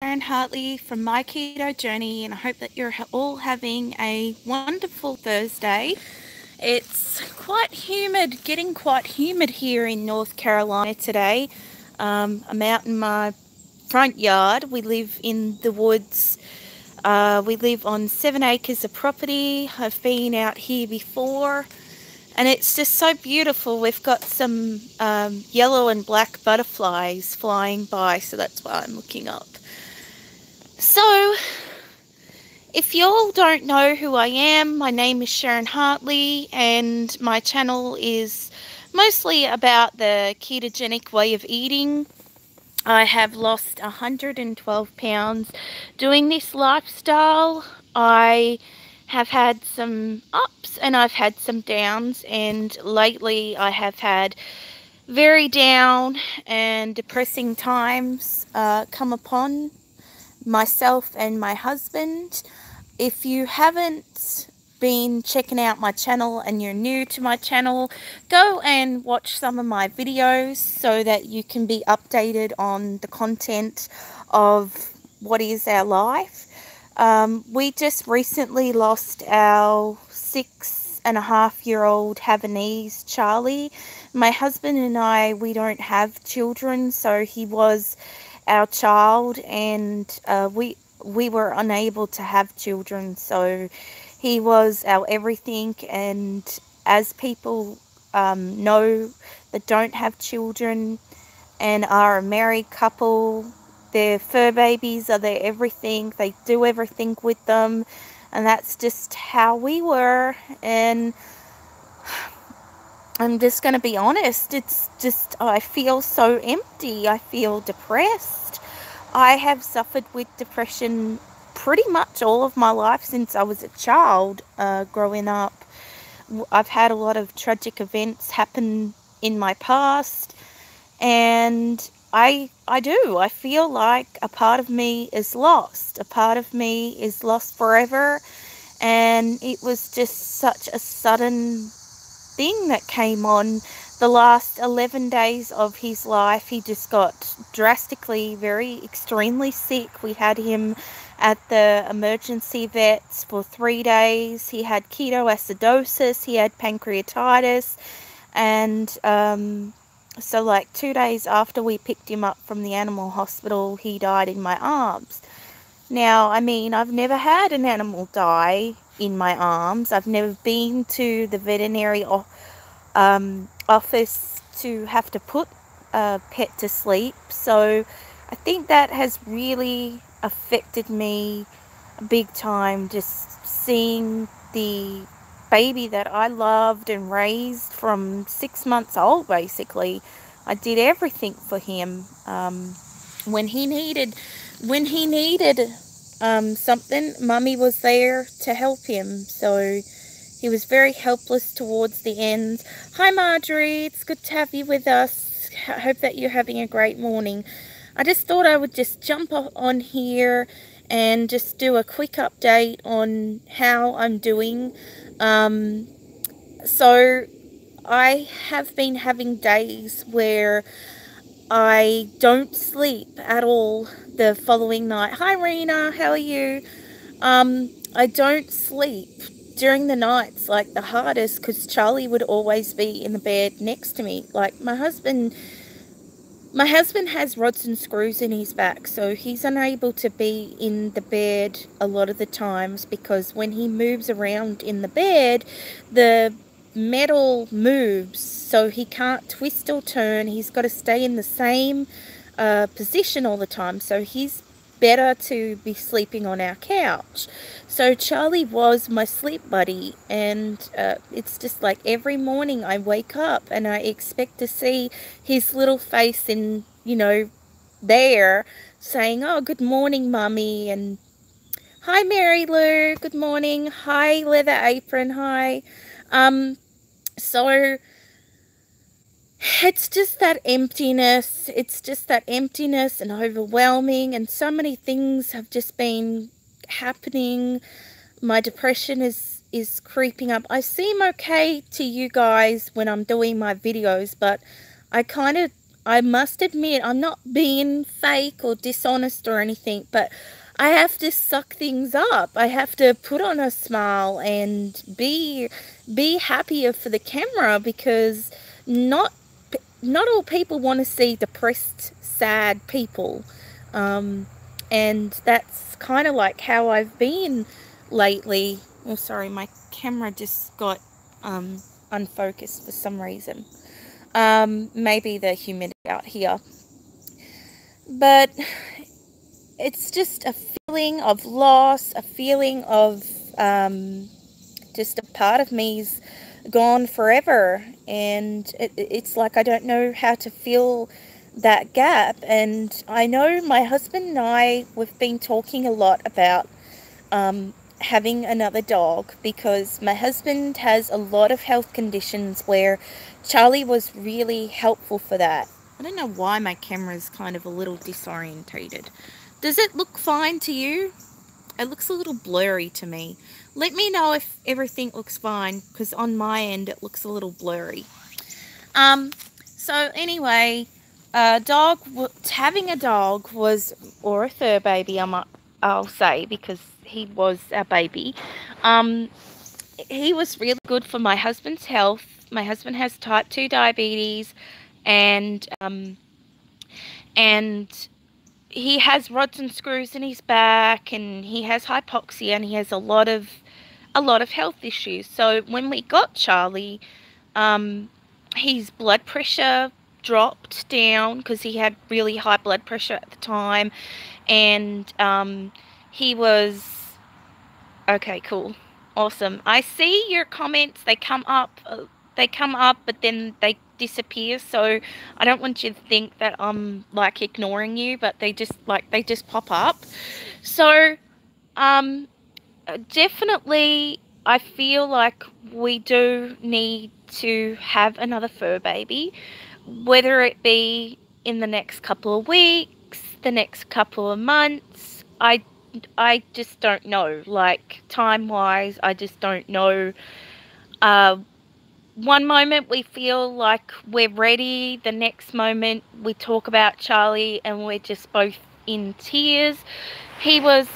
Sharon Hartley from My Keto Journey, and I hope that you're all having a wonderful Thursday. It's quite humid, getting quite humid here in North Carolina today. I'm out in my front yard. We live in the woods. We live on 7 acres of property. I've been out here before, and it's just so beautiful. We've got some yellow and black butterflies flying by, so that's why I'm looking up. So, if you all don't know who I am, my name is Sharon Hartley, and my channel is mostly about the ketogenic way of eating. I have lost 112 pounds doing this lifestyle. I have had some ups and I've had some downs, and lately I have had very down and depressing times come upon myself and my husband. If you haven't been checking out my channel and you're new to my channel, go and watch some of my videos so that you can be updated on the content of what is our life. We just recently lost our 6.5-year-old Havanese Charlie. My husband and I, we don't have children, so he was our child, and we were unable to have children, so he was our everything. And as people know that don't have children and are a married couple, their fur babies are their everything. They do everything with them, and that's just how we were. And I'm just going to be honest, it's just, I feel so empty. I feel depressed. I have suffered with depression pretty much all of my life since I was a child growing up. I've had a lot of tragic events happen in my past, and I feel like a part of me is lost. A part of me is lost forever, and it was just such a sudden thing that came on. The last 11 days of his life, he just got drastically, extremely sick. We had him at the emergency vets for 3 days. He had ketoacidosis, he had pancreatitis, and so like 2 days after we picked him up from the animal hospital, he died in my arms. Now, I mean, I've never had an animal die in my arms. I've never been to the veterinary office to have to put a pet to sleep. So I think that has really affected me big time, just seeing the baby that I loved and raised from 6 months old, basically. I did everything for him. When he needed something, Mummy was there to help him. So he was very helpless towards the end. Hi Marjorie, it's good to have you with us. I hope that you're having a great morning. I just thought I would just jump on here and just do a quick update on how I'm doing. So I have been having days where I don't sleep at all the following night. Hi Rena, how are you? I don't sleep during the nights, like the hardest, because Charlie would always be in the bed next to me. Like my husband has rods and screws in his back, so he's unable to be in the bed a lot of the times, because when he moves around in the bed, the metal moves, so he can't twist or turn. He's got to stay in the same position all the time, so he's better to be sleeping on our couch. So Charlie was my sleep buddy, and it's just like every morning I wake up and I expect to see his little face in, there saying, "Oh, good morning, Mummy," and "Hi, Mary Lou, good morning. Hi, Leather Apron, hi." So it's just that emptiness. It's just that emptiness and overwhelming, and so many things have just been happening. My depression is creeping up. I seem okay to you guys when I'm doing my videos, but I kind of I must admit, I'm not being fake or dishonest or anything, but I have to suck things up. I have to put on a smile and be happier for the camera, because not all people want to see depressed, sad people. And that's kind of like how I've been lately. Oh, sorry, my camera just got unfocused for some reason. Maybe the humidity out here. But it's just a feeling of loss, a feeling of just a part of me's gone forever. And it's like I don't know how to fill that gap. And I know my husband and I, we've been talking a lot about having another dog, because my husband has a lot of health conditions where Charlie was really helpful for that. I don't know why my camera is kind of a little disorientated. Does it look fine to you? It looks a little blurry to me. Let me know if everything looks fine, because on my end it looks a little blurry. So anyway, having a dog was, or a fur baby, I'll say, because he was our baby. He was really good for my husband's health. My husband has type 2 diabetes, and he has rods and screws in his back, and he has hypoxia, and he has a lot of health issues. So when we got Charlie, his blood pressure dropped down, because he had really high blood pressure at the time, and he was okay. Cool, awesome. I see your comments. They come up, but then they disappear. So I don't want you to think that I'm like ignoring you, but they just pop up. So definitely, I feel like we do need to have another fur baby, whether it be in the next couple of weeks, the next couple of months. I just don't know, like time-wise, I just don't know. One moment we feel like we're ready, the next moment we talk about Charlie and we're just both in tears. He was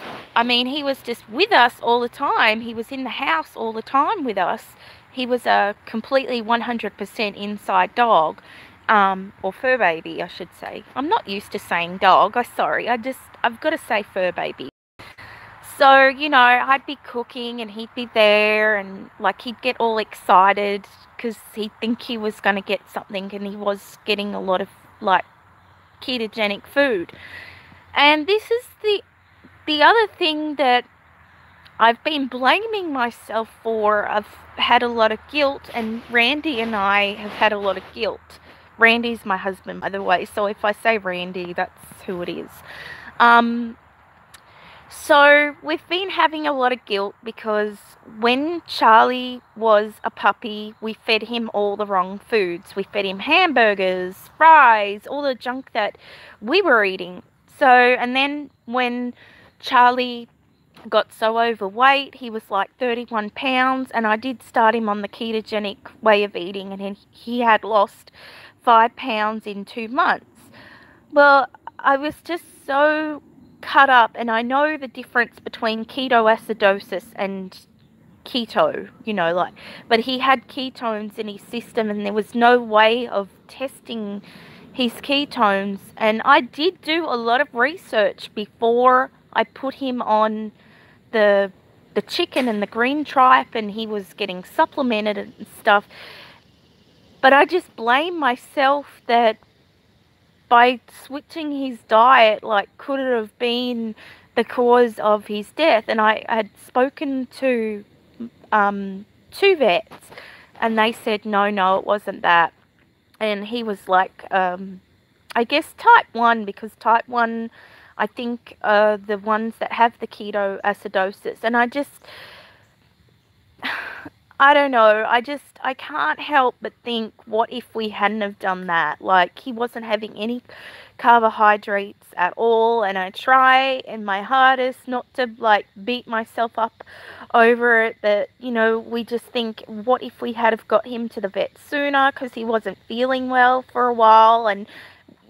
just with us all the time. He was in the house all the time with us. He was a completely 100% inside dog, or fur baby, I should say. I'm not used to saying dog. I've got to say fur baby. So, I'd be cooking and he'd be there, and like he'd get all excited because he'd think he was going to get something, and he was getting a lot of like ketogenic food. And this is the other thing that I've been blaming myself for. I've had a lot of guilt, and Randy and I have had a lot of guilt. Randy's my husband, by the way, so if I say Randy, that's who it is. So we've been having a lot of guilt because when Charlie was a puppy, we fed him all the wrong foods. We fed him hamburgers, fries, all the junk that we were eating. So, and then when Charlie got so overweight, he was like 31 pounds, and I did start him on the ketogenic way of eating, and he had lost 5 pounds in 2 months. Well, I was just so cut up, and I know the difference between ketoacidosis and keto, but he had ketones in his system, and there was no way of testing his ketones. And I did do a lot of research before I put him on the chicken and the green tripe, and he was getting supplemented and stuff. But I just blame myself that by switching his diet, like, could it have been the cause of his death? And I had spoken to 2 vets, and they said no, it wasn't that. And he was like, I guess type 1, because type 1, I think, the ones that have the ketoacidosis. And I don't know, I can't help but think, what if we hadn't have done that? Like, he wasn't having any carbohydrates at all, and I try in my hardest not to, like, beat myself up over it, but, we just think, what if we had have got him to the vet sooner, because he wasn't feeling well for a while, and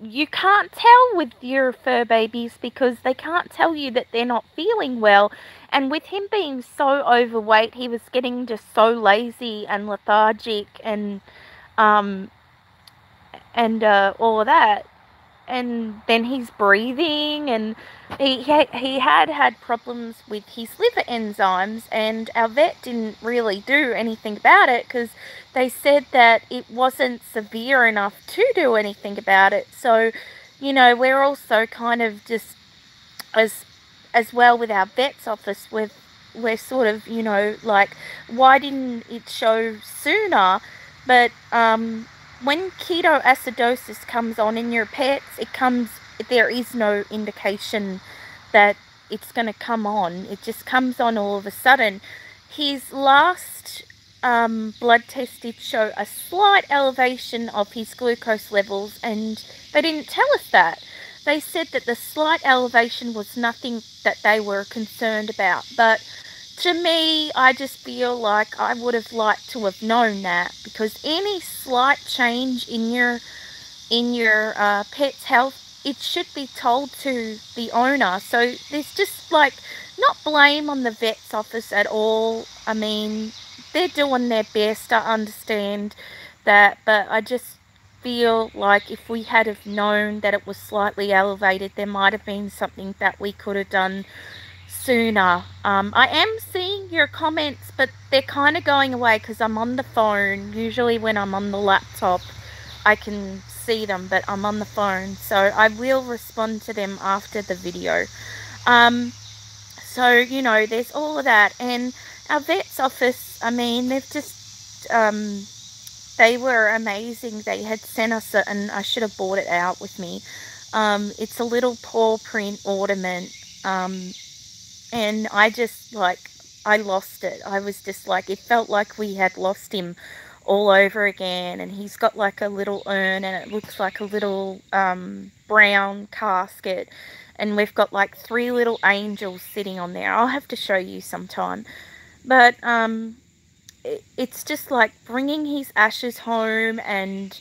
you can't tell with your fur babies because they can't tell you that they're not feeling well. And with him being so overweight, he was getting just so lazy and lethargic and all of that. And then he's breathing, and he had problems with his liver enzymes, and our vet didn't really do anything about it because they said that it wasn't severe enough to do anything about it. So, you know, we're also kind of just as well with our vet's office, we're sort of, you know, like, why didn't it show sooner? But when ketoacidosis comes on in your pets, there is no indication that it's going to come on. It just comes on all of a sudden. His last blood test did show a slight elevation of his glucose levels, and they didn't tell us that. They said that the slight elevation was nothing that they were concerned about. But to me, I just feel like I would have liked to have known that, because any slight change in your pet's health, it should be told to the owner. So there's just like not blame on the vet's office at all. I mean, they're doing their best, I understand that, but I just feel like if we had have known that it was slightly elevated, there might have been something that we could have done sooner. I am seeing your comments, but they're kind of going away because I'm on the phone. Usually when I'm on the laptop, I can see them, but I'm on the phone, so I will respond to them after the video. So, you know, there's all of that. And our vet's office, I mean, they've just they were amazing. They had sent us and I should have bought it out with me. It's a little paw print ornament, and I just, like, I lost it. I was just like, it felt like we had lost him all over again. And he's got like a little urn, and it looks like a little brown casket, and we've got like 3 little angels sitting on there. I'll have to show you sometime. But it's just like bringing his ashes home and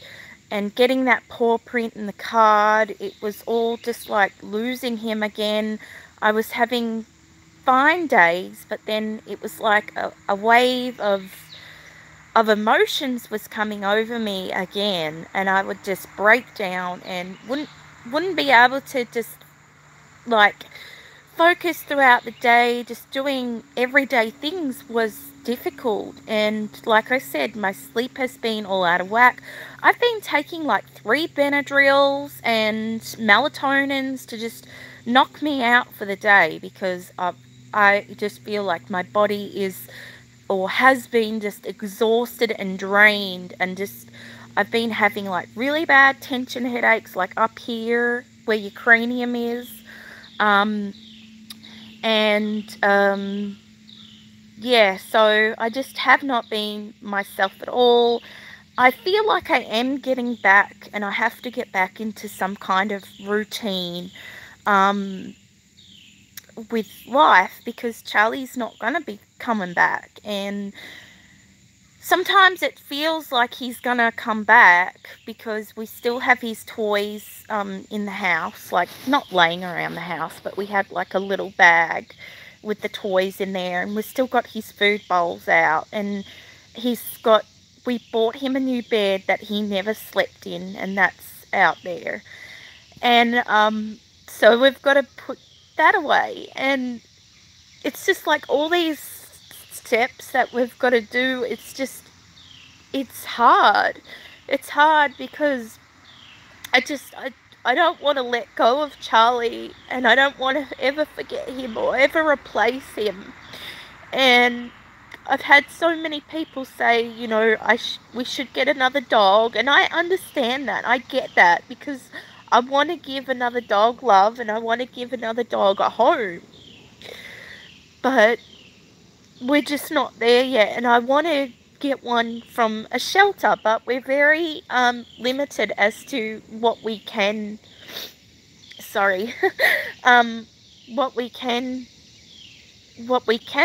getting that paw print in the card. It was all just like losing him again. I was having fine days, but then it was like a wave of emotions was coming over me again, and I would just break down and wouldn't be able to just like focus throughout the day. Just doing everyday things was difficult, and like I said, my sleep has been all out of whack. I've been taking like 3 Benadryls and melatonins to just knock me out for the day, because I just feel like my body is, or has been, just exhausted and drained, and just I've been having like really bad tension headaches, like up here where your cranium is, yeah, so I just have not been myself at all. I feel like I am getting back, and I have to get back into some kind of routine with life, because Charlie's not going to be coming back. And sometimes it feels like he's going to come back because we still have his toys in the house, like not laying around the house, but we have like a little bag with the toys in there, and we've still got his food bowls out, and we bought him a new bed that he never slept in, and that's out there. And so we've got to put that away, and it's just like all these steps that we've got to do. It's hard. It's hard because I don't want to let go of Charlie, and I don't want to ever forget him or ever replace him. And I've had so many people say, you know, we should get another dog, and I understand that. I get that, because I want to give another dog love, and I want to give another dog a home. But we're just not there yet, and I want to get one from a shelter, but we're very limited as to what we can, what we can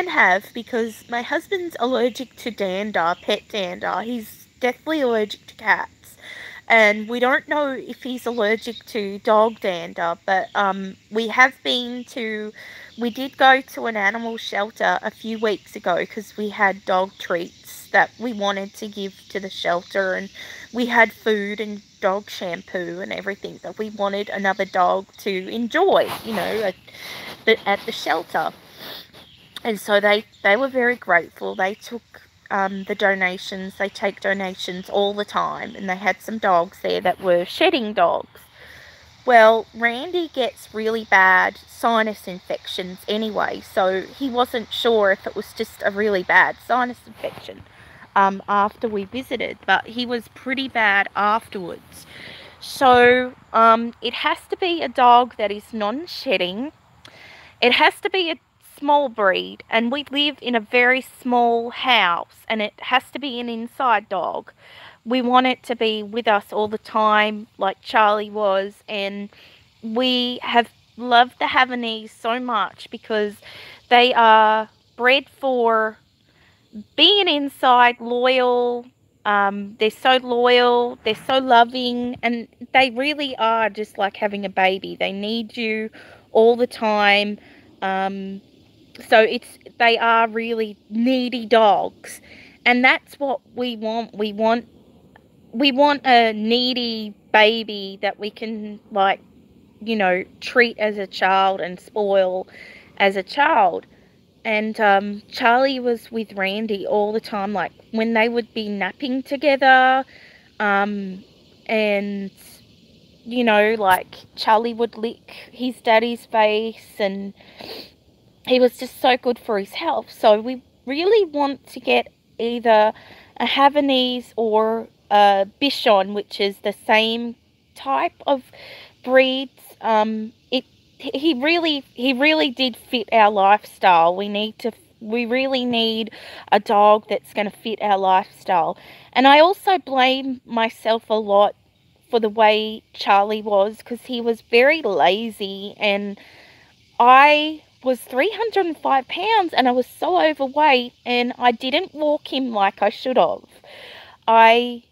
have, because my husband's allergic to dander, pet dander. He's definitely allergic to cats. and we don't know if he's allergic to dog dander, but we did go to an animal shelter a few weeks ago because we had dog treats that we wanted to give to the shelter, and we had food and dog shampoo and everything that we wanted another dog to enjoy, at the shelter. And so they were very grateful. They took the donations. They take donations all the time, and they had some dogs there that were shedding dogs. Well, Randy gets really bad sinus infections anyway, so he wasn't sure if it was just a really bad sinus infection after we visited, but he was pretty bad afterwards. So it has to be a dog that is non-shedding. It has to be a small breed, and we live in a very small house, and it has to be an inside dog. We want it to be with us all the time, like Charlie was, and we have loved the Havanese so much because they are bred for being inside, loyal. They're so loyal, they're so loving, and they really are just like having a baby. They need you all the time. So they are really needy dogs, and that's what we want. We want a needy baby that we can, like, treat as a child and spoil as a child. And Charlie was with Randy all the time, like when they would be napping together, and like Charlie would lick his daddy's face, and he was just so good for his health. So we really want to get either a Havanese or a Bichon, which is the same type of breeds. He really did fit our lifestyle. We really need a dog that's going to fit our lifestyle. And I also blame myself a lot for the way Charlie was, because he was very lazy, and I was 305 pounds and I was so overweight, and I didn't walk him like I should have. I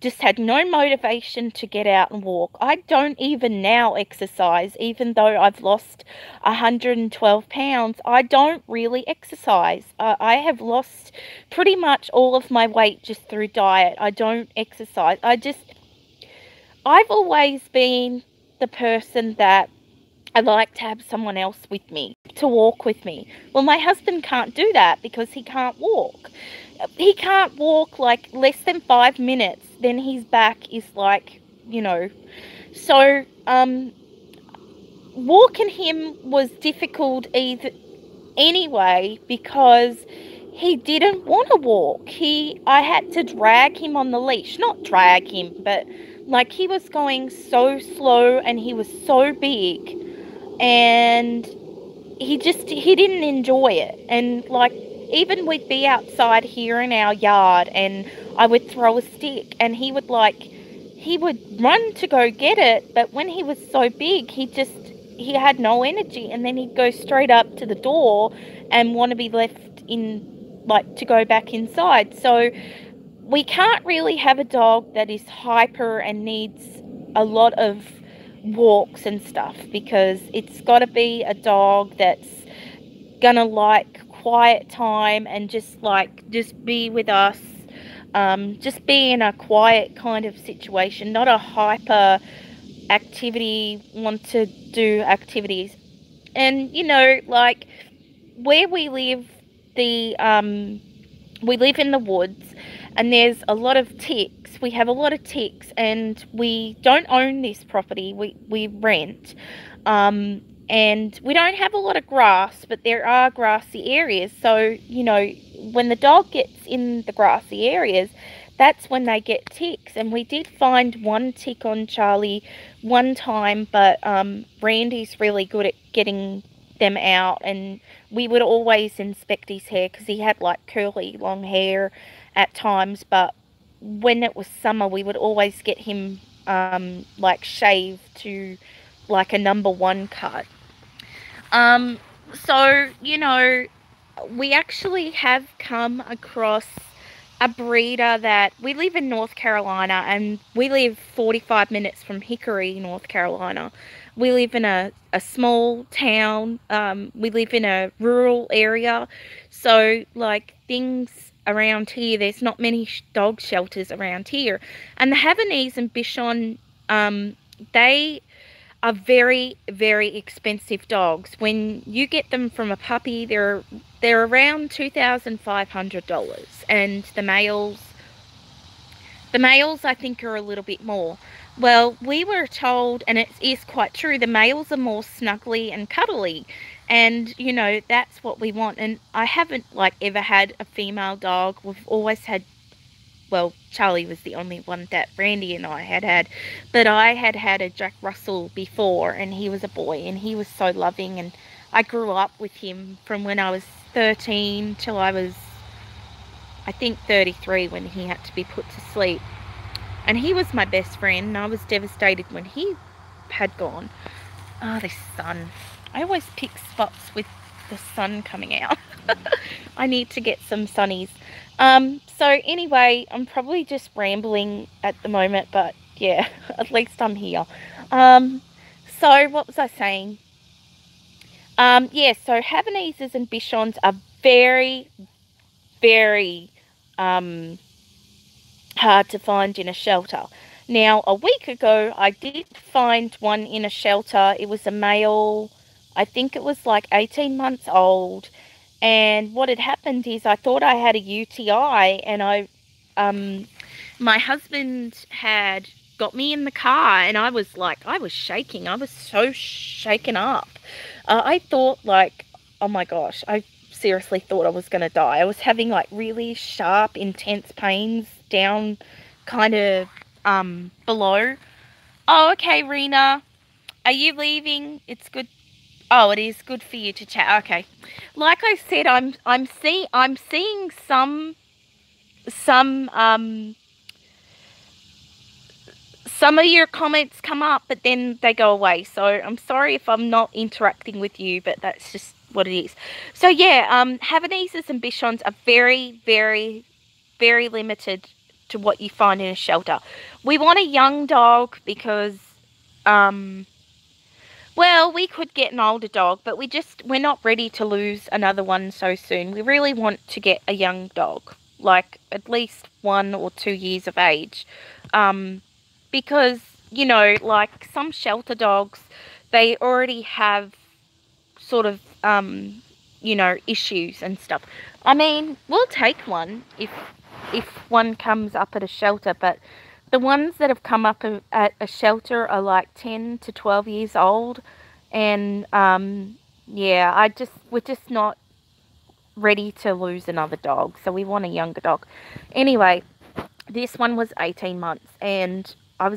just had no motivation to get out and walk. I don't even now exercise, even though I've lost 112 pounds. I don't really exercise. I have lost pretty much all of my weight just through diet. I don't exercise. I've always been the person that I like to have someone else with me, to walk with me. Well, my husband can't do that because he can't walk. He can't walk like less than 5 minutes, then his back is like, So, walking him was difficult anyway because he didn't want to walk. I had to drag him on the leash. Not drag him, but like he was going so slow and he was so big. And he didn't enjoy it. And like, even we'd be outside here in our yard and I would throw a stick and he would run to go get it, but when he was so big, he had no energy, and then he'd go straight up to the door and want to be left in, like, to go back inside. So we can't really have a dog that is hyper and needs a lot of walks and stuff, because it's got to be a dog that's gonna like quiet time and just be with us, just be in a quiet kind of situation, not a hyper activity, want to do activities. And like where we live, we live in the woods, and there's a lot of ticks. We have a lot of ticks, and we don't own this property. We rent. And we don't have a lot of grass, but there are grassy areas. So, when the dog gets in the grassy areas, that's when they get ticks. And we did find one tick on Charlie one time, but Randy's really good at getting them out, and we would always inspect his hair because he had like curly long hair at times, but when it was summer we would always get him like shaved to like a #1 cut. So we actually have come across a breeder that, we live in North Carolina, and we live 45 minutes from Hickory, North Carolina. We live in a small town. We live in a rural area. So, like, things around here, there's not many dog shelters around here. And the Havanese and Bichon, they are very, very expensive dogs. When you get them from a puppy, they're around $2,500, and the males I think are a little bit more. Well, we were told, and it is quite true, the males are more snuggly and cuddly, and you know, that's what we want. And I haven't like ever had a female dog. We've always had, well, Charlie was the only one that Brandi and I had, but I had had a Jack Russell before, and he was a boy, and he was so loving, and I grew up with him from when I was 13 till I was, I think, 33, when he had to be put to sleep. And he was my best friend, and I was devastated when he had gone. Oh, this sun. I always pick spots with the sun coming out. I need to get some sunnies. So anyway, I'm probably just rambling at the moment, but yeah, at least I'm here. So what was I saying? Yeah, so Havaneses and Bichons are very, very hard to find in a shelter. Now, a week ago, I did find one in a shelter. It was a male. I think it was like 18 months old. And what had happened is, I thought I had a UTI, and my husband had got me in the car, and I was shaking. I was so shaken up. I thought, like, oh my gosh, I seriously thought I was going to die. I was having like really sharp, intense pains down kind of below. Oh, okay, Rena. Are you leaving? It's good. Oh, it is good for you to chat. Okay. Like I said, I'm seeing some of your comments come up, but then they go away. So I'm sorry if I'm not interacting with you, but that's just what it is. So yeah, Havaneses and Bichons are very, very, very limited to what you find in a shelter. We want a young dog because well, we could get an older dog, but we're not ready to lose another one so soon. We really want to get a young dog, like at least 1 or 2 years of age. Because, you know, like some shelter dogs, they already have sort of, you know, issues and stuff. I mean, we'll take one if one comes up at a shelter, but the ones that have come up at a shelter are like 10 to 12 years old. And, yeah, we're just not ready to lose another dog. So we want a younger dog. Anyway, this one was 18 months. And I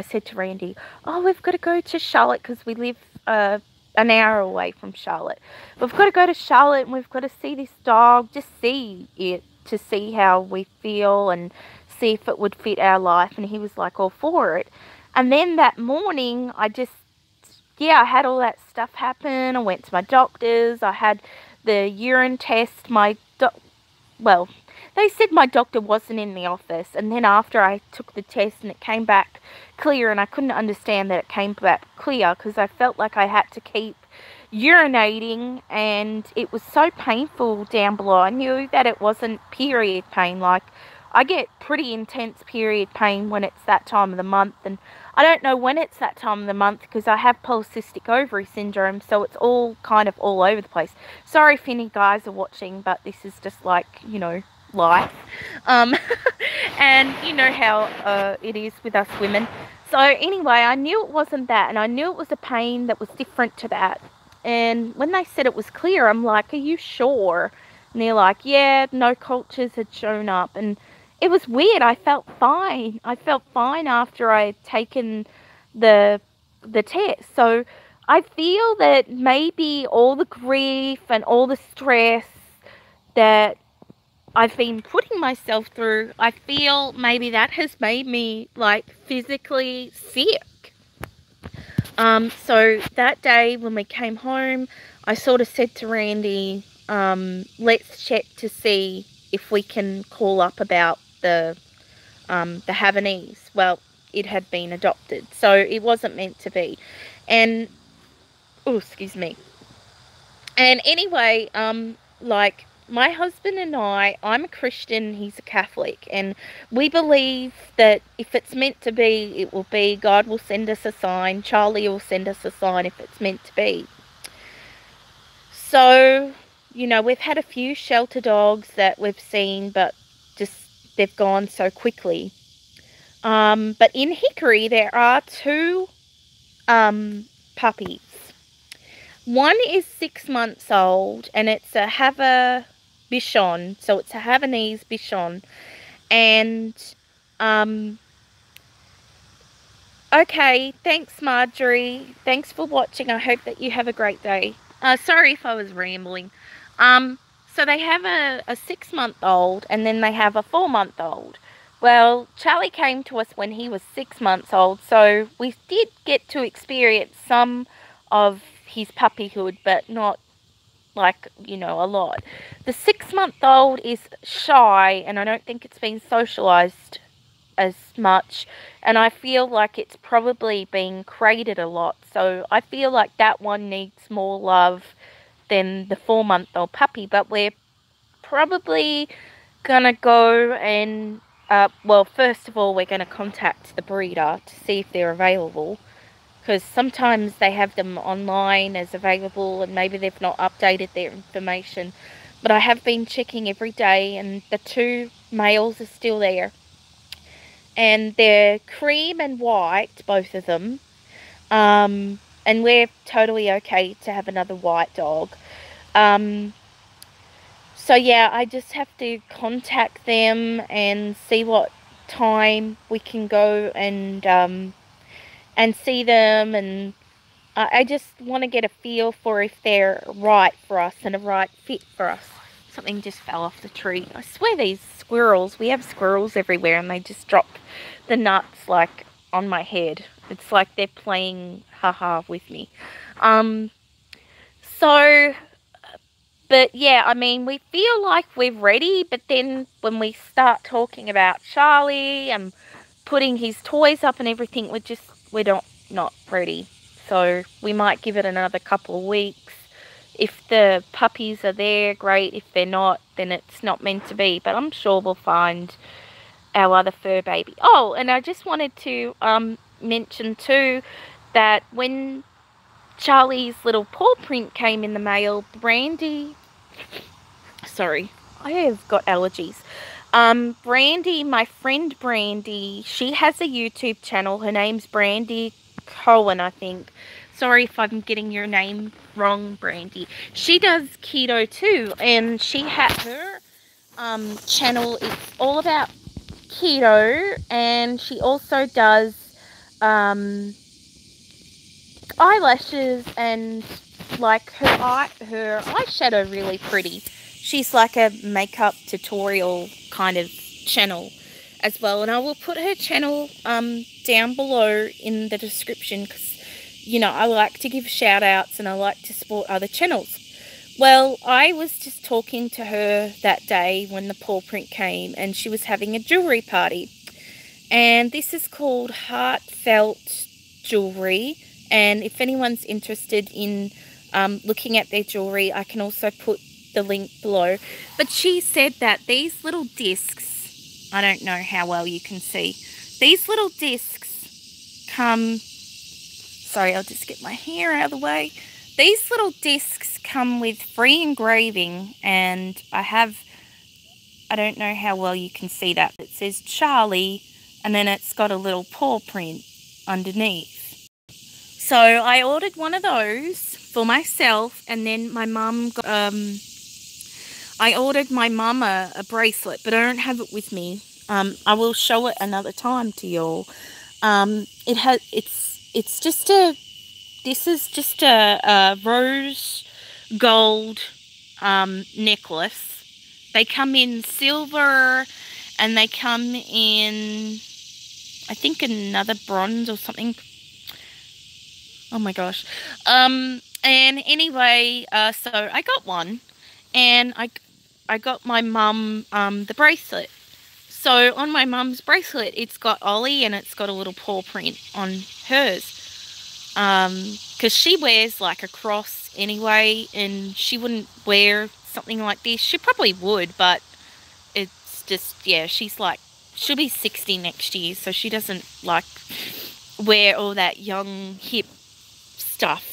said to Randy, oh, we've got to go to Charlotte because we live an hour away from Charlotte. We've got to go to Charlotte and we've got to see this dog, just see it, to see how we feel and see if it would fit our life. And he was like all for it. And then that morning, I had all that stuff happen. I went to my doctor's. I had the urine test. Well, they said my doctor wasn't in the office. And then after I took the test and it came back clear, and I couldn't understand that it came back clear because I felt like I had to keep urinating, and it was so painful down below. I knew that it wasn't period pain. Like, I get pretty intense period pain when it's that time of the month, and I don't know when it's that time of the month because I have polycystic ovary syndrome, so it's all kind of all over the place. Sorry if any guys are watching, but this is just like, you know, life. And you know how it is with us women. So anyway, I knew it wasn't that, and I knew it was a pain that was different to that. And when they said it was clear, I'm like, are you sure? And they're like, yeah, no cultures had shown up. And it was weird. I felt fine. I felt fine after I had taken the test. So I feel that maybe all the grief and all the stress that I've been putting myself through, I feel maybe that has made me like physically sick. So that day when we came home, I sort of said to Randy, let's check to see if we can call up about the Havanese. Well, it had been adopted, so it wasn't meant to be. And oh, excuse me. And anyway, like, my husband and I'm a Christian, he's a Catholic, and we believe that if it's meant to be, it will be. God will send us a sign. Charlie will send us a sign if it's meant to be. So, you know, we've had a few shelter dogs that we've seen, but just they've gone so quickly. But in Hickory, there are two puppies. One is 6 months old, and it's a Bichon, so it's a Havanese Bichon. And, okay, thanks, Marjorie. Thanks for watching. I hope that you have a great day. Sorry if I was rambling. So they have a 6 month old, and then they have a 4 month old. Well, Charlie came to us when he was 6 months old, so we did get to experience some of his puppyhood, but not, like, you know, a lot. The 6 month old is shy, and I don't think it's been socialized as much, and I feel like it's probably been crated a lot, so I feel like that one needs more love than the 4 month old puppy. But we're probably gonna go and well, first of all, we're going to contact the breeder to see if they're available, because sometimes they have them online as available and maybe they've not updated their information. But I have been checking every day, and the two males are still there, and they're cream and white, both of them. And we're totally okay to have another white dog. So yeah, I just have to contact them and see what time we can go and see them, and I just want to get a feel for if they're right for us and a right fit for us. Something just fell off the tree. I swear these squirrels, we have squirrels everywhere, and they just drop the nuts like on my head. It's like they're playing haha with me. But yeah, I mean, we feel like we're ready, but then when we start talking about Charlie and putting his toys up and everything, we're not ready. So we might give it another couple of weeks. If the puppies are there, great. If they're not, then it's not meant to be. But I'm sure we'll find our other fur baby. Oh, and I just wanted to mention too that when Charlie's little paw print came in the mail, Brandi, sorry, I have got allergies. Brandi, my friend Brandi, she has a YouTube channel. Her name's Brandi Cronen, I think. Sorry if I'm getting your name wrong, Brandi. She does keto too, and she had her channel. It's all about keto, and she also does eyelashes, and like her eyeshadow really pretty. She's like a makeup tutorial kind of channel as well, and I will put her channel down below in the description, because you know, I like to give shout outs and I like to support other channels. Well, I was just talking to her that day when the paw print came, and she was having a jewelry party, and this is called Heartfelt Jewelry. And if anyone's interested in looking at their jewelry, I can also put the link below. But she said that these little discs, I don't know how well you can see, these little discs come, sorry, I'll just get my hair out of the way. These little discs come with free engraving, and I don't know how well you can see that. It says Charlie, and then it's got a little paw print underneath. So I ordered one of those for myself, and then my mum got, I ordered my mum a bracelet, but I don't have it with me. I will show it another time to y'all. This is just a rose gold necklace. They come in silver, and they come in, I think, another bronze or something. Oh my gosh. And anyway, so I got one, and I got my mum the bracelet. So on my mum's bracelet, it's got Ollie and it's got a little paw print on hers. Because she wears like a cross anyway, and she wouldn't wear something like this. She probably would, but it's just, yeah, she'll be 60 next year, so she doesn't like wear all that young hip stuff.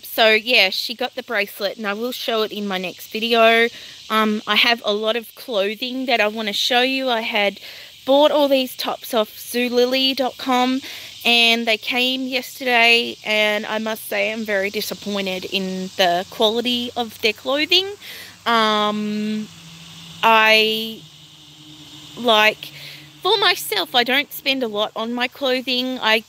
So yeah, she got the bracelet, and I will show it in my next video. I have a lot of clothing that I want to show you. I had bought all these tops off Zulily.com, and they came yesterday, and I must say I'm very disappointed in the quality of their clothing. For myself, I don't spend a lot on my clothing. I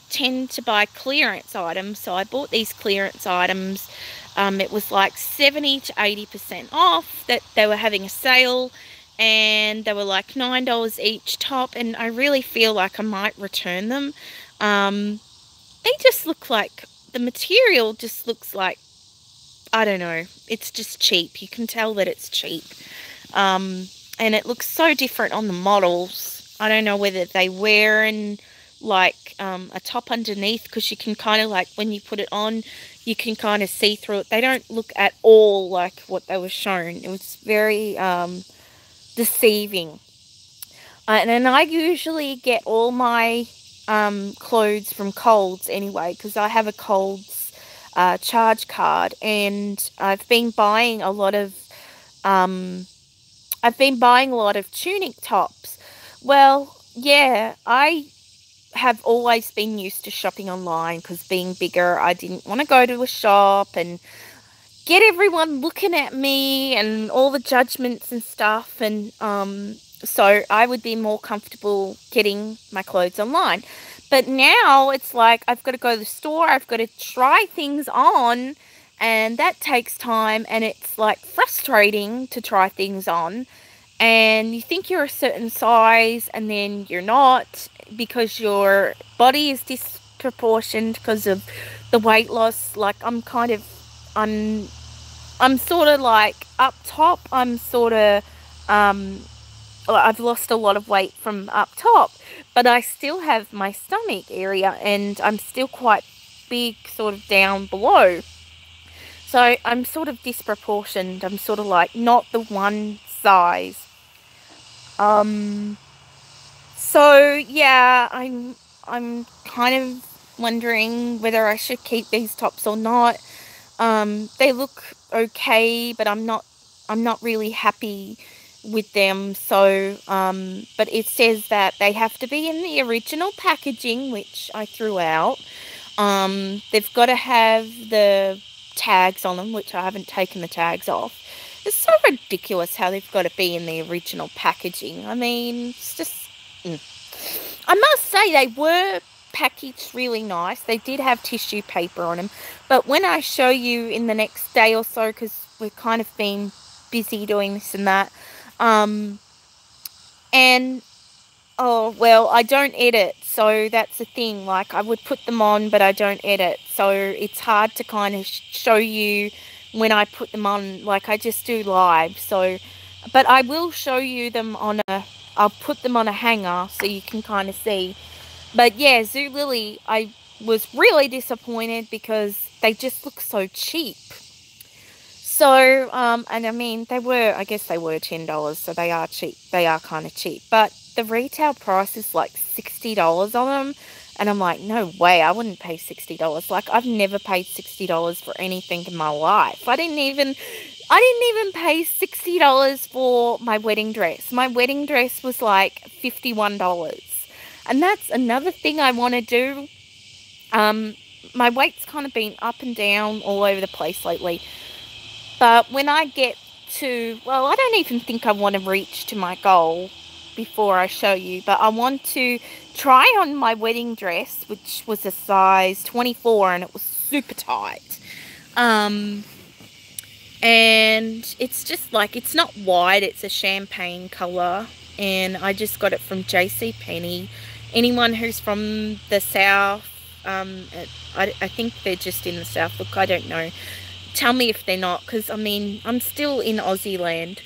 tend to buy clearance items, so I bought these clearance items. It was like 70 to 80% off, that they were having a sale, and they were like $9 each top, and I really feel like I might return them. They just look like, the material just looks like, I don't know, it's just cheap. You can tell that it's cheap. And it looks so different on the models. I don't know whether they wearing like a top underneath, because you can kind of, like, when you put it on, you can kind of see through it. They don't look at all like what they were shown. It was very deceiving. And then I usually get all my clothes from Coles anyway, because I have a Coles charge card, and I've been buying a lot of tunic tops. Well, yeah, I have always been used to shopping online, because being bigger, I didn't want to go to a shop and get everyone looking at me and all the judgments and stuff, and so I would be more comfortable getting my clothes online. But now it's like I've got to go to the store, I've got to try things on, and that takes time, and it's like frustrating to try things on, and you think you're a certain size and then you're not, because your body is disproportioned because of the weight loss. Like I'm sort of like up top, I've lost a lot of weight from up top, but I still have my stomach area, and I'm still quite big sort of down below. So I'm sort of disproportioned. I'm sort of like not the one size. So yeah, I'm kind of wondering whether I should keep these tops or not. They look okay, but I'm not really happy with them. So but it says that they have to be in the original packaging, which I threw out. They've got to have the tags on them, which I haven't taken the tags off. It's so ridiculous how they've got to be in the original packaging. I mean, it's just I must say they were packaged really nice. They did have tissue paper on them, but when I show you in the next day or so, because we've kind of been busy doing this and that, and oh well, I don't edit, so that's the thing. Like, I would put them on, but I don't edit, so it's hard to kind of show you when I put them on. Like, I just do live. So, but I will show you them on I'll put them on a hanger so you can kind of see. But yeah, Zulily, I was really disappointed because they just look so cheap. So, and I mean, I guess they were $10, so they are cheap. They are kind of cheap. But the retail price is like $60 on them. And I'm like, no way, I wouldn't pay $60. Like, I've never paid $60 for anything in my life. I didn't even pay $60 for my wedding dress. My wedding dress was like $51. And that's another thing I want to do. My weight's kind of been up and down all over the place lately. But when I get to, well, I don't even think I want to reach to my goal before I show you. But I want to try on my wedding dress, which was a size 24, and it was super tight. And it's just like, it's not white, it's a champagne color, and I just got it from JCPenney. Anyone who's from the south, I think they're just in the south, look, I don't know, tell me if they're not, because I mean, I'm still in Aussie land.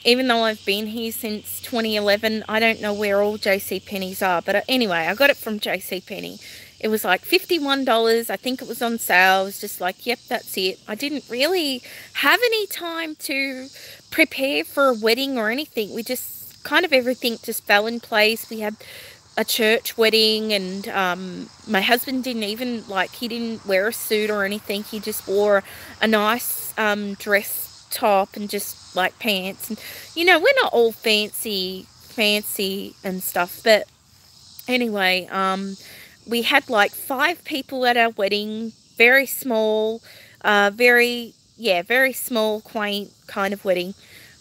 Even though I've been here since 2011, I don't know where all JCPenney's are. But anyway, I got it from JCPenney. It was like $51. I think it was on sale. I was just like, yep, that's it. I didn't really have any time to prepare for a wedding or anything. We just kind of everything just fell in place. We had a church wedding, and my husband didn't even, like, he didn't wear a suit or anything. He just wore a nice dress top and just like pants, and you know, we're not all fancy and stuff, but anyway, we had like 5 people at our wedding. Very small, very small, quaint kind of wedding.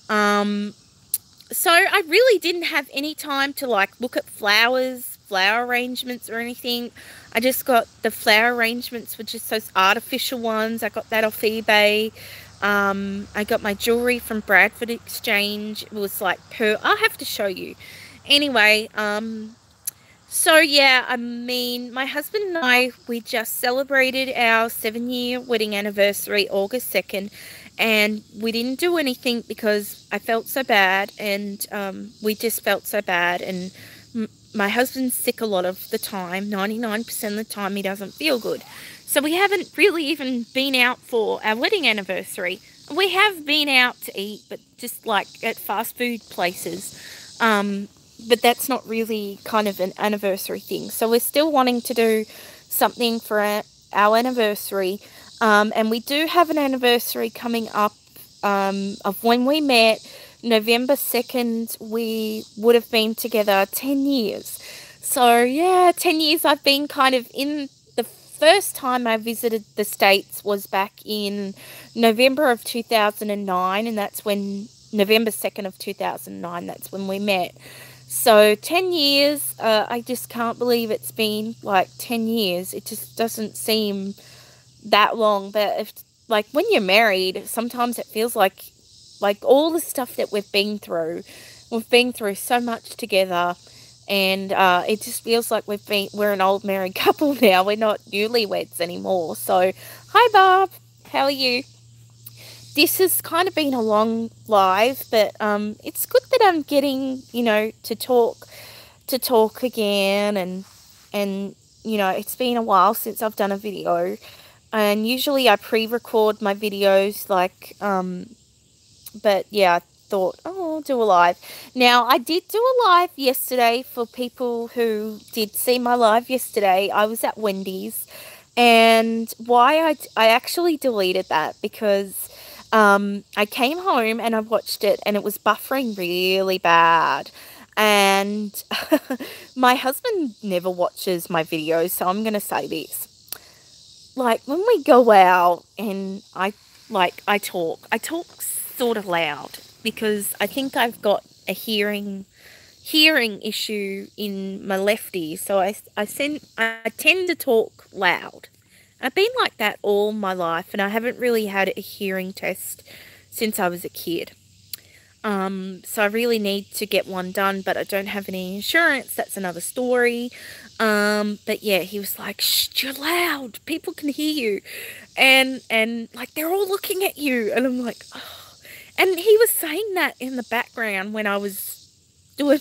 So I really didn't have any time to like look at flower arrangements or anything. I just got the flower arrangements, which is those artificial ones. I got that off eBay. I got my jewelry from Bradford Exchange. It was like I'll have to show you. Anyway, so yeah, I mean, my husband and I, we just celebrated our 7-year wedding anniversary, August 2nd, and we didn't do anything because I felt so bad, and we just felt so bad, and my husband's sick a lot of the time. 99% of the time he doesn't feel good. So we haven't really even been out for our wedding anniversary. We have been out to eat, but just like at fast food places. But that's not really kind of an anniversary thing. So we're still wanting to do something for our anniversary. And we do have an anniversary coming up of when we met. November 2nd, we would have been together 10 years. So yeah, 10 years I've been kind of in. The first time I visited the States was back in November of 2009, and that's when, November 2nd of 2009, that's when we met. So 10 years, I just can't believe it's been like 10 years. It just doesn't seem that long. But if, like, when you're married, sometimes it feels like all the stuff that we've been through so much together, and it just feels like we're an old married couple now. We're not newlyweds anymore. So, hi Bob, how are you? This has kind of been a long live, but it's good that I'm getting, you know, to talk again, and you know, it's been a while since I've done a video, and usually I pre-record my videos, like but yeah, I thought, oh, I'll do a live. Now, I did do a live yesterday. For people who did see my live yesterday, I was at Wendy's, and why I actually deleted that because I came home and I watched it, and it was buffering really bad. And my husband never watches my videos, so I'm going to say this. Like, when we go out and I talk sort of loud, because I think I've got a hearing issue in my left ear, so I tend to talk loud. I've been like that all my life, and I haven't really had a hearing test since I was a kid. So I really need to get one done, but I don't have any insurance. That's another story. But yeah, he was like, shh, you're loud. People can hear you. And like, they're all looking at you. And I'm like, oh. And he was saying that in the background when I was doing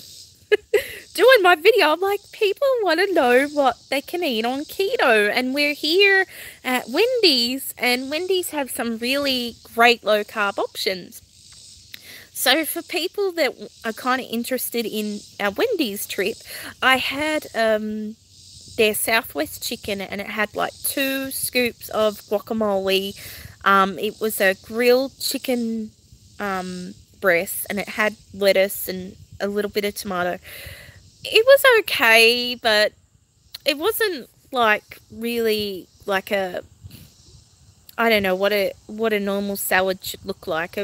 my video. I'm like, people want to know what they can eat on keto. And we're here at Wendy's, and Wendy's have some really great low-carb options. So for people that are kind of interested in our Wendy's trip, I had their Southwest chicken, and it had like 2 scoops of guacamole. It was a grilled chicken breast, and it had lettuce and a little bit of tomato. It was okay, but it wasn't like really like a, I don't know what a normal salad should look like.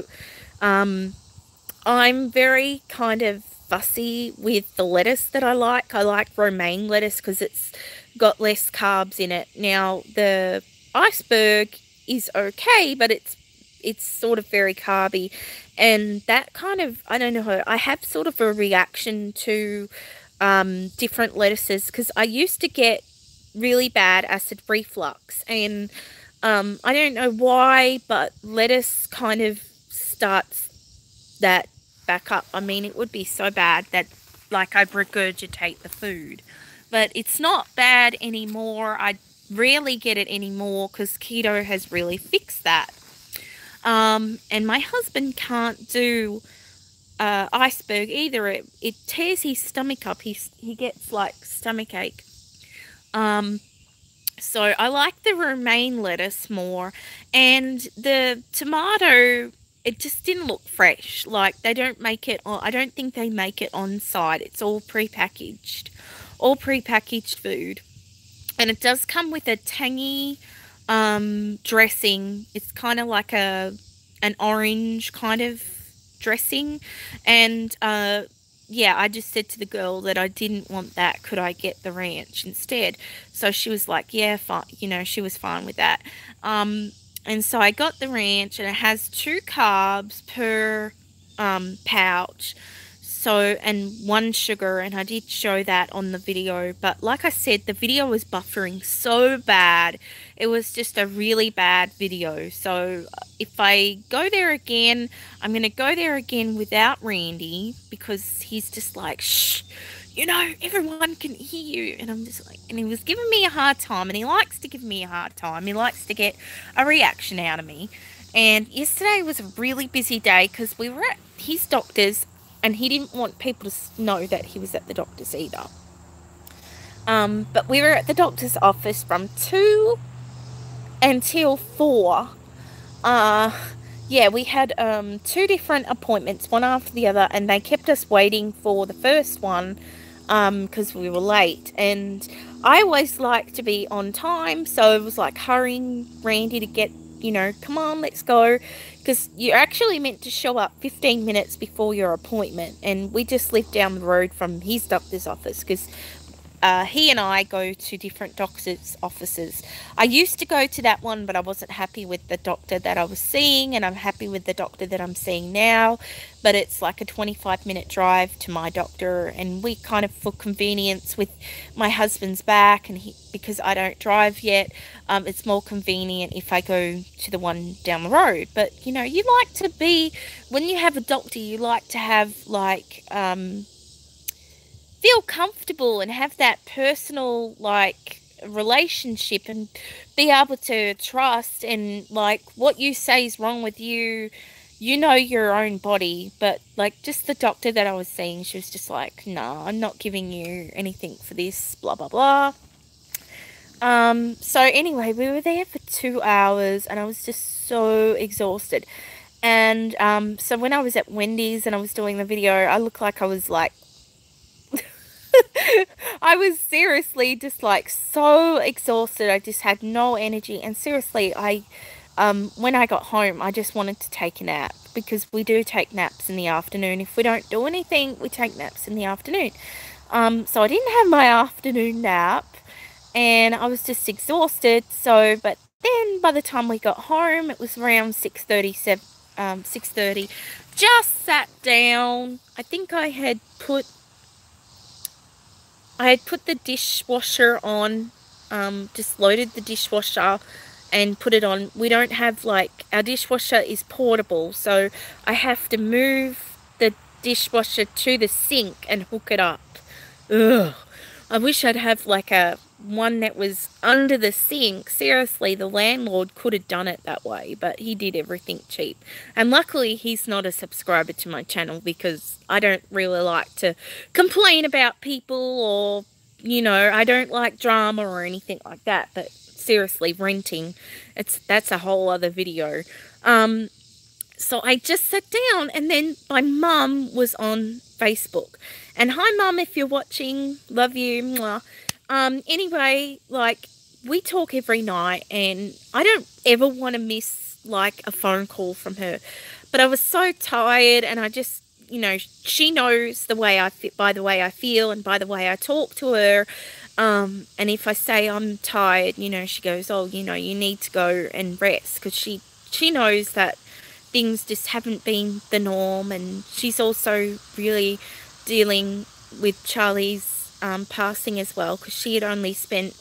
I'm very kind of fussy with the lettuce that I like. I like romaine lettuce because it's got less carbs in it. Now, the iceberg is okay, but it's sort of very carby. And that kind of, I don't know, I have sort of a reaction to different lettuces, because I used to get really bad acid reflux, and I don't know why, but lettuce kind of starts that back up. I mean, it would be so bad that like I regurgitate the food, but it's not bad anymore. I rarely get it anymore because keto has really fixed that. And my husband can't do iceberg either. It tears his stomach up. He gets like stomach ache. So I like the romaine lettuce more, and the tomato, it just didn't look fresh. Like they don't make it on, I don't think they make it on site. It's all prepackaged food. And it does come with a tangy dressing. It's kind of like an orange kind of dressing. And yeah, I just said to the girl that I didn't want that. Could I get the ranch instead? So she was like, yeah, fine. You know, she was fine with that. And so I got the ranch, and it has 2 carbs per pouch. So, and 1 sugar, and I did show that on the video. But like I said, the video was buffering so bad. It was just a really bad video. So if I go there again, I'm going to go there again without Randy, because he's just like, shh, you know, everyone can hear you. And I'm just like, and he was giving me a hard time, and he likes to give me a hard time. He likes to get a reaction out of me. And yesterday was a really busy day because we were at his doctor's, and he didn't want people to know that he was at the doctor's either. But we were at the doctor's office from 2 until 4. Yeah, we had 2 different appointments, one after the other, and they kept us waiting for the first one because we were late. And I always like to be on time, so it was like hurrying Randy to get, you know, come on, let's go. Because you're actually meant to show up 15 minutes before your appointment. And we just lived down the road from his doctor's office because he and I go to different doctor's offices. I used to go to that one, but I wasn't happy with the doctor that I was seeing, and I'm happy with the doctor that I'm seeing now. But it's like a 25-minute drive to my doctor, and we kind of, for convenience with my husband's back, and because I don't drive yet, it's more convenient if I go to the one down the road. But, you know, you like to be, when you have a doctor, you like to have, like, feel comfortable and have that personal, like, relationship and be able to trust, and, like, what you say is wrong with you, you know your own body. But, like, just the doctor that I was seeing, she was just like, no, I'm not giving you anything for this, blah, blah, blah. So anyway, we were there for 2 hours, and I was just so exhausted. And, so when I was at Wendy's and I was doing the video, I looked like I was, like, I was seriously just like so exhausted. I just had no energy, and seriously, when I got home, I just wanted to take a nap, because we do take naps in the afternoon. If we don't do anything, we take naps in the afternoon. So I didn't have my afternoon nap, and I was just exhausted. So, but then by the time we got home, it was around 6:30. Just sat down. I think I had put the dishwasher on, just loaded the dishwasher and put it on. We don't have, like, our dishwasher is portable, so I have to move the dishwasher to the sink and hook it up. Ugh. I wish I'd have, like, one that was under the sink. Seriously, the landlord could have done it that way, but he did everything cheap. And luckily, he's not a subscriber to my channel, because I don't really like to complain about people, or, you know, I don't like drama or anything like that. But seriously, renting, that's a whole other video. So I just sat down, and then my mum was on Facebook. And hi, Mum, if you're watching, love you. Mwah. Anyway, like, we talk every night, and I don't ever want to miss, like, a phone call from her. But I was so tired, and I just, you know, she knows the way I fit, by the way I feel and by the way I talk to her. And if I say I'm tired, you know, she goes, oh, you know, you need to go and rest, because she knows that things just haven't been the norm. And she's also really dealing with Charlie's passing as well, because she had only spent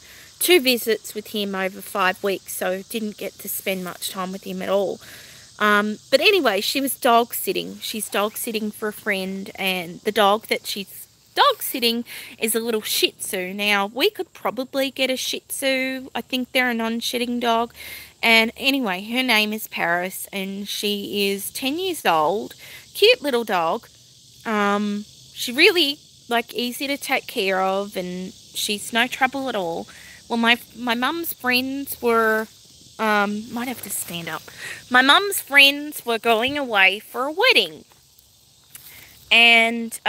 2 visits with him over 5 weeks, so didn't get to spend much time with him at all. But anyway, she was dog sitting. She's dog sitting for a friend, and the dog that she's dog sitting is a little Shih Tzu. Now, we could probably get a Shih Tzu. I think they're a non-shedding dog. And anyway, her name is Paris, and she is 10 years old. Cute little dog. She really, easy to take care of, and she's no trouble at all. Well, my mum's friends were... might have to stand up. My mum's friends were going away for a wedding, and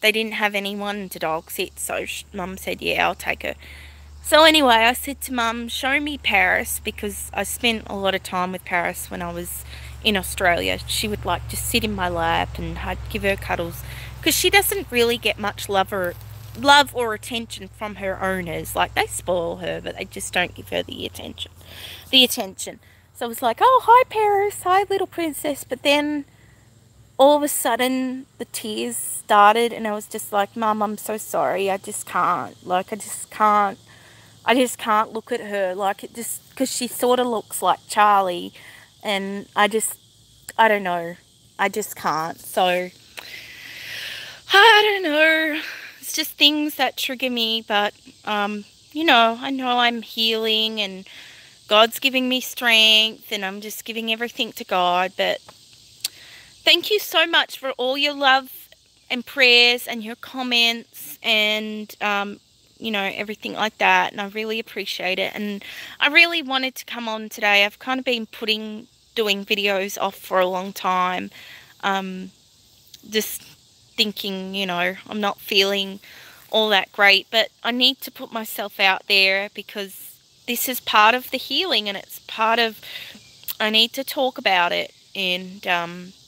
they didn't have anyone to dog sit, so Mum said, yeah, I'll take her. So anyway, I said to Mum, show me Paris, because I spent a lot of time with Paris when I was in Australia. She would just sit in my lap, and I'd give her cuddles, because she doesn't really get much love or attention from her owners. They spoil her, but they just don't give her the attention. So I was like, oh, hi Paris, hi little princess. But then all of a sudden the tears started, and I was just like, Mum, I'm so sorry, I just can't. I just can't look at her. Because she sort of looks like Charlie, and I don't know, I just can't. So I don't know, it's just things that trigger me. But you know, I know I'm healing, and God's giving me strength, and I'm just giving everything to God. But thank you so much for all your love and prayers and your comments, and you know, everything like that, and I really appreciate it. And I really wanted to come on today. I've kind of been doing videos off for a long time, just thinking, you know, I'm not feeling all that great, but I need to put myself out there, because this is part of the healing, and it's part of, I need to talk about it. And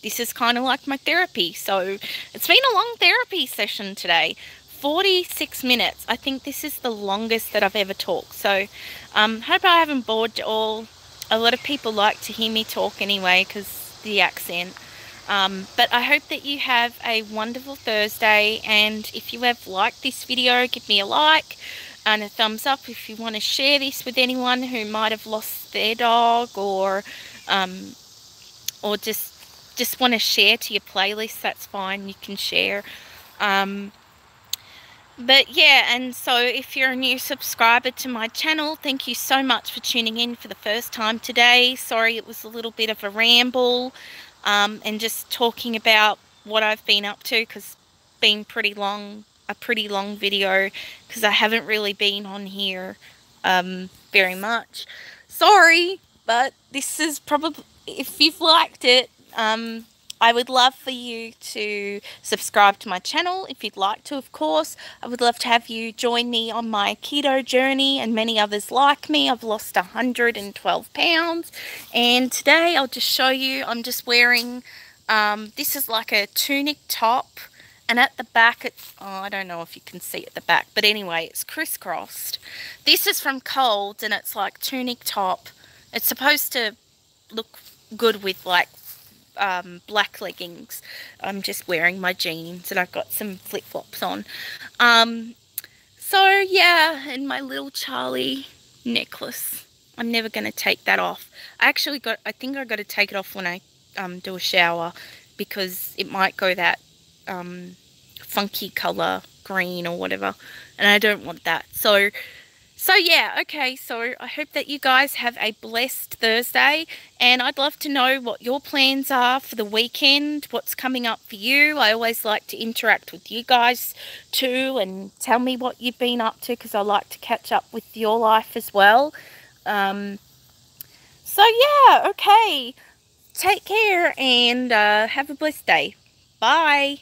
this is kind of like my therapy. So it's been a long therapy session today, 46 minutes. I think this is the longest that I've ever talked. So hope I haven't bored you all. A lot of people like to hear me talk anyway, because the accent. But I hope that you have a wonderful Thursday, and if you have liked this video, give me a like and a thumbs up. If you want to share this with anyone who might have lost their dog, or just want to share to your playlist, that's fine, you can share. But yeah, and so if you're a new subscriber to my channel, thank you so much for tuning in for the first time today. Sorry it was a little bit of a ramble, and just talking about what I've been up to, because it's been a pretty long video, because I haven't really been on here very much. Sorry, but this is probably, if you've liked it, I would love for you to subscribe to my channel if you'd like to, of course. I would love to have you join me on my keto journey, and many others like me. I've lost 112 pounds, and today I'll just show you, I'm just wearing, this is like a tunic top, and at the back, it's, oh, I don't know if you can see at the back, but anyway, it's crisscrossed. This is from Coles, and it's like tunic top. It's supposed to look good with black leggings. I'm just wearing my jeans, and I've got some flip-flops on. So yeah, and my little Charlie necklace. I'm never going to take that off. I think I got to take it off when I do a shower, because it might go that funky color green or whatever, and I don't want that. So yeah, okay, so I hope that you guys have a blessed Thursday, and I'd love to know what your plans are for the weekend, what's coming up for you. I always like to interact with you guys too, and tell me what you've been up to, because I like to catch up with your life as well. So yeah, okay, take care, and have a blessed day. Bye.